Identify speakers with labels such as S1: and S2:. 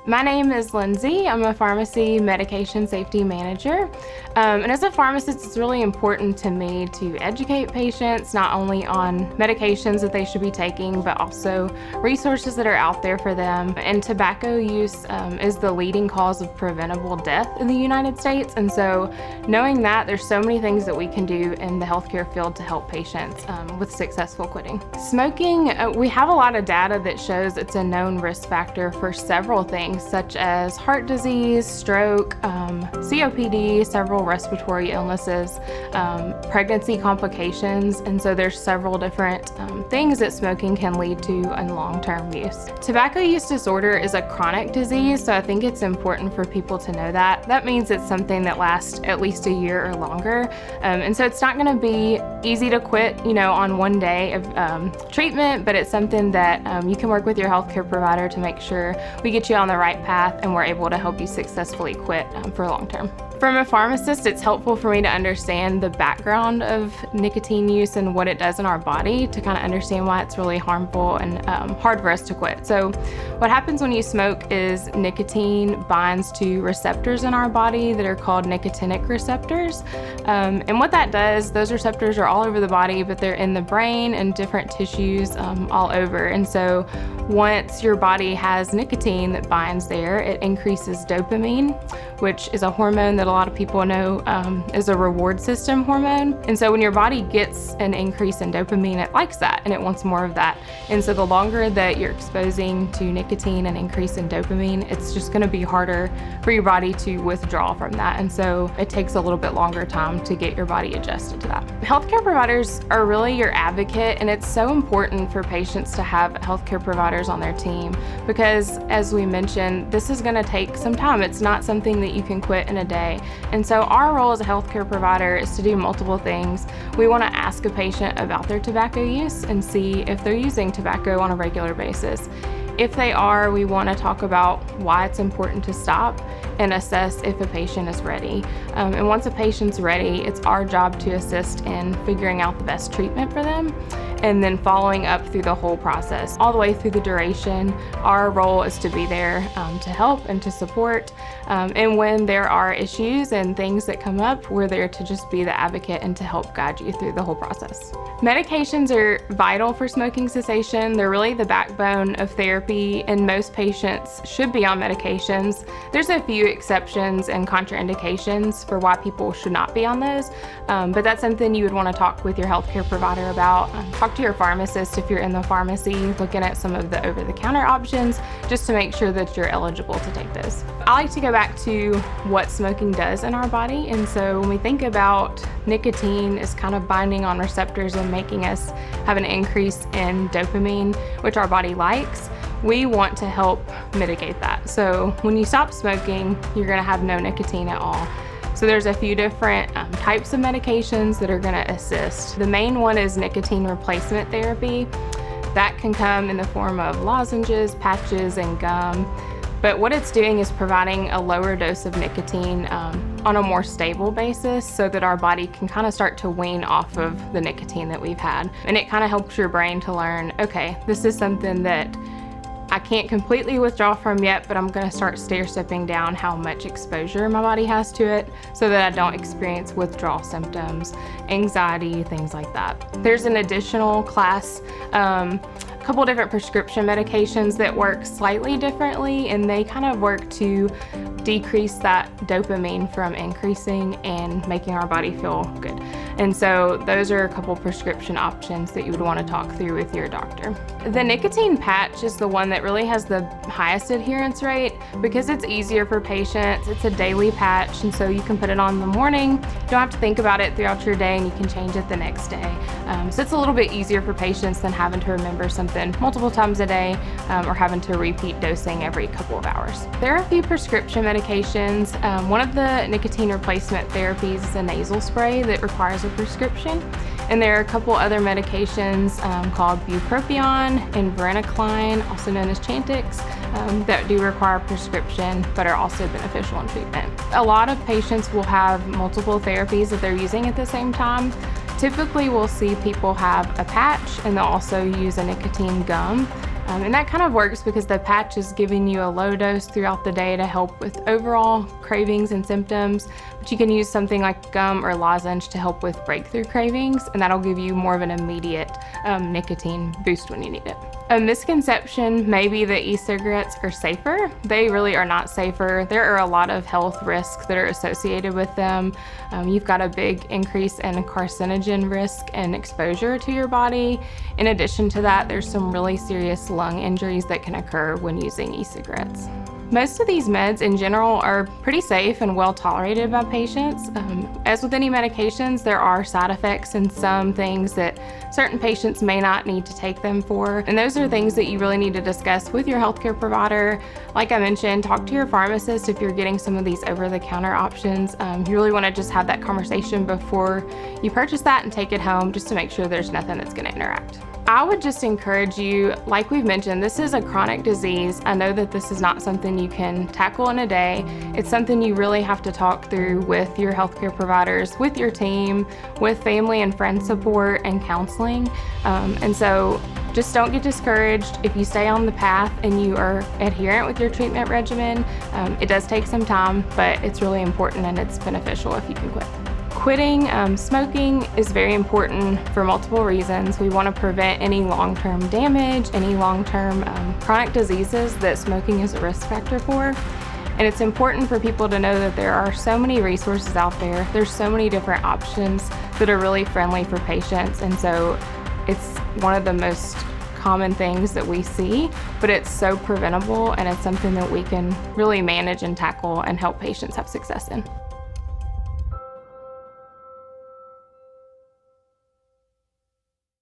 S1: My name is Lindsay. I'm a pharmacy medication safety manager. And as a pharmacist, it's really important to me to educate patients not only on medications that they should be taking, but also resources that are out there for them. And tobacco use is the leading cause of preventable death in the United States. And so knowing that, there's so many things that we can do in the healthcare field to help patients with successful quitting. Smoking, we have a lot of data that shows it's a known risk factor for several things, such as heart disease, stroke, COPD, several respiratory illnesses, pregnancy complications, and so there's several different things that smoking can lead to in long-term use. Tobacco use disorder is a chronic disease, so I think it's important for people to know that. That means it's something that lasts at least a year or longer, and so it's not going to be easy to quit, on one day of treatment, but it's something that you can work with your healthcare provider to make sure we get you on the right path and we're able to help you successfully quit for long term. From a pharmacist, it's helpful for me to understand the background of nicotine use and what it does in our body to kind of understand why it's really harmful and hard for us to quit. So what happens when you smoke is nicotine binds to receptors in our body that are called nicotinic receptors. And what that does, those receptors are all over the body, but they're in the brain and different tissues all over. And so once your body has nicotine that binds there, it increases dopamine, which is a hormone that a lot of people know is a reward system hormone. And so when your body gets an increase in dopamine, it likes that and it wants more of that. And so the longer that you're exposing to nicotine and increase in dopamine, it's just gonna be harder for your body to withdraw from that. And so it takes a little bit longer time to get your body adjusted to that. Healthcare providers are really your advocate, and it's so important for patients to have healthcare providers on their team because, as we mentioned, this is gonna take some time. It's not something that you can quit in a day. And so our role as a healthcare provider is to do multiple things. We want to ask a patient about their tobacco use and see if they're using tobacco on a regular basis. If they are, we want to talk about why it's important to stop and assess if a patient is ready. And once a patient's ready, it's our job to assist in figuring out the best treatment for them and then following up through the whole process, all the way through the duration. Our role is to be there to help and to support. And when there are issues and things that come up, we're there to just be the advocate and to help guide you through the whole process. Medications are vital for smoking cessation. They're really the backbone of therapy, and most patients should be on medications. There's a few exceptions and contraindications for why people should not be on those, but that's something you would want to talk with your healthcare provider about. Talk to your pharmacist if you're in the pharmacy, looking at some of the over-the-counter options, just to make sure that you're eligible to take those. I like to go back to what smoking does in our body, and so when we think about nicotine is kind of binding on receptors and making us have an increase in dopamine, which our body likes, we want to help mitigate that. So when you stop smoking, you're gonna have no nicotine at all. So there's a few different types of medications that are gonna assist. The main one is nicotine replacement therapy. That can come in the form of lozenges, patches, and gum. But what it's doing is providing a lower dose of nicotine on a more stable basis so that our body can kind of start to wean off of the nicotine that we've had. And it kind of helps your brain to learn, okay, this is something that I can't completely withdraw from yet, but I'm gonna start stair-stepping down how much exposure my body has to it so that I don't experience withdrawal symptoms, anxiety, things like that. There's an additional class, a couple different prescription medications that work slightly differently, and they kind of work to decrease that dopamine from increasing and making our body feel good. And so those are a couple prescription options that you would want to talk through with your doctor. The nicotine patch is the one that really has the highest adherence rate because it's easier for patients. It's a daily patch, and so you can put it on in the morning. You don't have to think about it throughout your day, and you can change it the next day. So it's a little bit easier for patients than having to remember something multiple times a day or having to repeat dosing every couple of hours. There are a few prescription medications. One of the nicotine replacement therapies is a nasal spray that requires a prescription. And there are a couple other medications called bupropion and varenicline, also known as Chantix, that do require prescription but are also beneficial in treatment. A lot of patients will have multiple therapies that they're using at the same time. Typically, we'll see people have a patch and they'll also use a nicotine gum. And that kind of works because the patch is giving you a low dose throughout the day to help with overall cravings and symptoms, but you can use something like gum or lozenge to help with breakthrough cravings, and that'll give you more of an immediate nicotine boost when you need it. A misconception may be that e-cigarettes are safer. They really are not safer. There are a lot of health risks that are associated with them. You've got a big increase in carcinogen risk and exposure to your body. In addition to that, there's some really serious lung injuries that can occur when using e-cigarettes. Most of these meds in general are pretty safe and well tolerated by patients. As with any medications, there are side effects and some things that certain patients may not need to take them for. And those are things that you really need to discuss with your healthcare provider. Like I mentioned, talk to your pharmacist if you're getting some of these over-the-counter options. You really want to just have that conversation before you purchase that and take it home, just to make sure there's nothing that's going to interact. I would just encourage you, like we've mentioned, this is a chronic disease. I know that this is not something you can tackle in a day. It's something you really have to talk through with your healthcare providers, with your team, with family and friend support and counseling. And so just don't get discouraged. If you stay on the path and you are adherent with your treatment regimen, it does take some time, but it's really important and it's beneficial if you can quit. Quitting smoking is very important for multiple reasons. We want to prevent any long-term damage, any long-term chronic diseases that smoking is a risk factor for. And it's important for people to know that there are so many resources out there. There's so many different options that are really friendly for patients. And so it's one of the most common things that we see, but it's so preventable and it's something that we can really manage and tackle and help patients have success in.